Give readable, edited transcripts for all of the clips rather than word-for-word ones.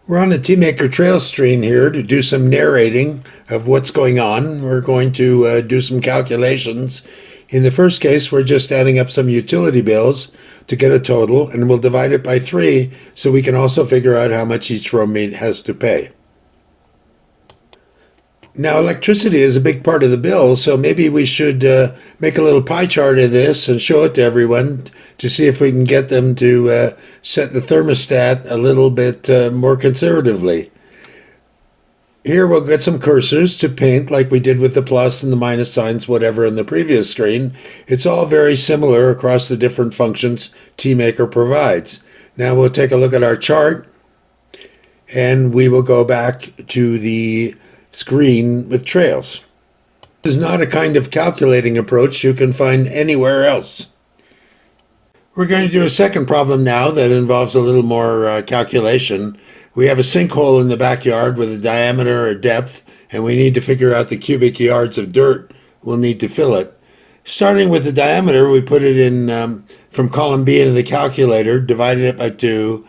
We're on a TeamMaker trail screen here to do some narrating of what's going on. We're going to do some calculations. In the first case, we're just adding up some utility bills to get a total, and we'll divide it by 3 so we can also figure out how much each roommate has to pay. Now, electricity is a big part of the bill, so maybe we should make a little pie chart of this and show it to everyone to see if we can get them to set the thermostat a little bit more conservatively. Here we'll get some cursors to paint like we did with the plus and the minus signs, whatever, in the previous screen. It's all very similar across the different functions TeamMaker provides. Now we'll take a look at our chart, and we will go back to the screen with trails. This is not a kind of calculating approach you can find anywhere else. We're going to do a second problem now that involves a little more calculation. We have a sinkhole in the backyard with a diameter or depth, and we need to figure out the cubic yards of dirt we'll need to fill it. Starting with the diameter, we put it in from column B into the calculator, divided it by 2,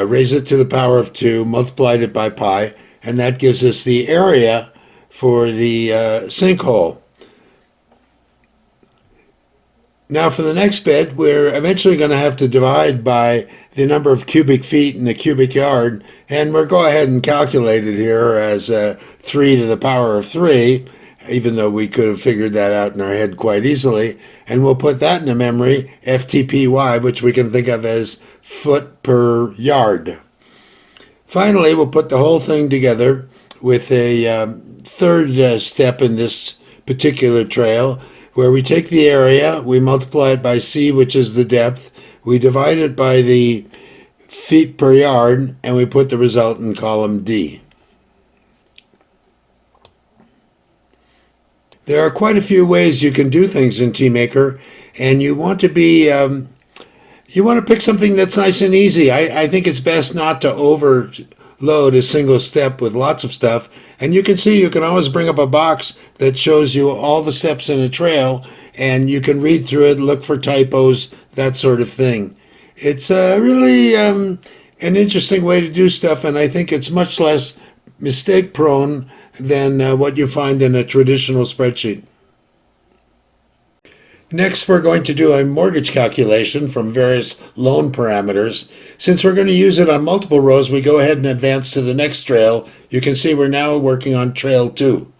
raised it to the power of 2, multiplied it by pi, and that gives us the area for the sinkhole. Now for the next bit, we're eventually going to have to divide by the number of cubic feet in the cubic yard, and we'll go ahead and calculate it here as 3 to the power of 3, even though we could have figured that out in our head quite easily, and we'll put that in the memory, FTPY, which we can think of as foot per yard. Finally, we'll put the whole thing together with a third step in this particular trail, where we take the area, we multiply it by C, which is the depth, we divide it by the feet per yard, and we put the result in column D. There are quite a few ways you can do things in TeamMaker, and you want to pick something that's nice and easy. I think it's best not to overload a single step with lots of stuff. And you can see you can always bring up a box that shows you all the steps in a trail, and you can read through it, look for typos, that sort of thing. It's really an interesting way to do stuff, and I think it's much less mistake prone than what you find in a traditional spreadsheet. Next, we're going to do a mortgage calculation from various loan parameters. Since we're going to use it on multiple rows, we go ahead and advance to the next trail. You can see we're now working on trail 2.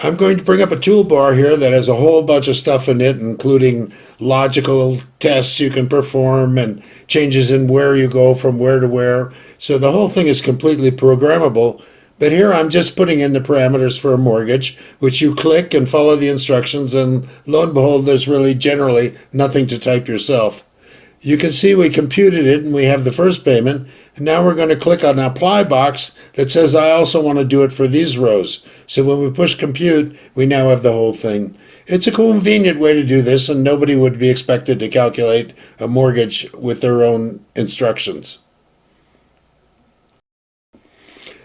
I'm going to bring up a toolbar here that has a whole bunch of stuff in it, including logical tests you can perform and changes in where you go from where to where. So the whole thing is completely programmable. But here I'm just putting in the parameters for a mortgage, which you click and follow the instructions, and lo and behold, there's really generally nothing to type yourself. You can see we computed it and we have the first payment. And now we're going to click on an apply box that says I also want to do it for these rows. So when we push compute, we now have the whole thing. It's a convenient way to do this, and nobody would be expected to calculate a mortgage with their own instructions.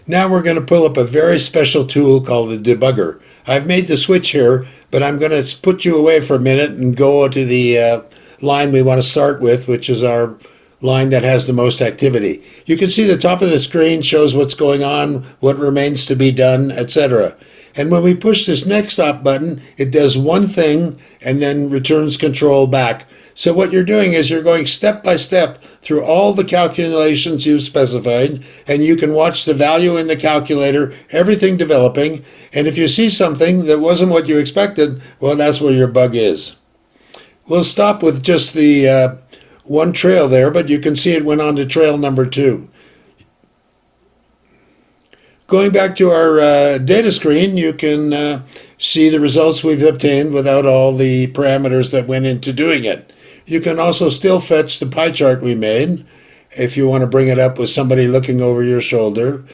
Now we're going to pull up a very special tool called the debugger. I've made the switch here, but I'm going to put you away for a minute and go to the line we want to start with, which is our line that has the most activity. You can see the top of the screen shows what's going on, what remains to be done, etc. And when we push this next stop button, it does one thing and then returns control back. So what you're doing is you're going step by step through all the calculations you've specified, and you can watch the value in the calculator, everything developing, and if you see something that wasn't what you expected, well, that's where your bug is. We'll stop with just the one trail there, but you can see it went on to trail number 2. Going back to our data screen, you can see the results we've obtained without all the parameters that went into doing it. You can also still fetch the pie chart we made if you want to bring it up with somebody looking over your shoulder.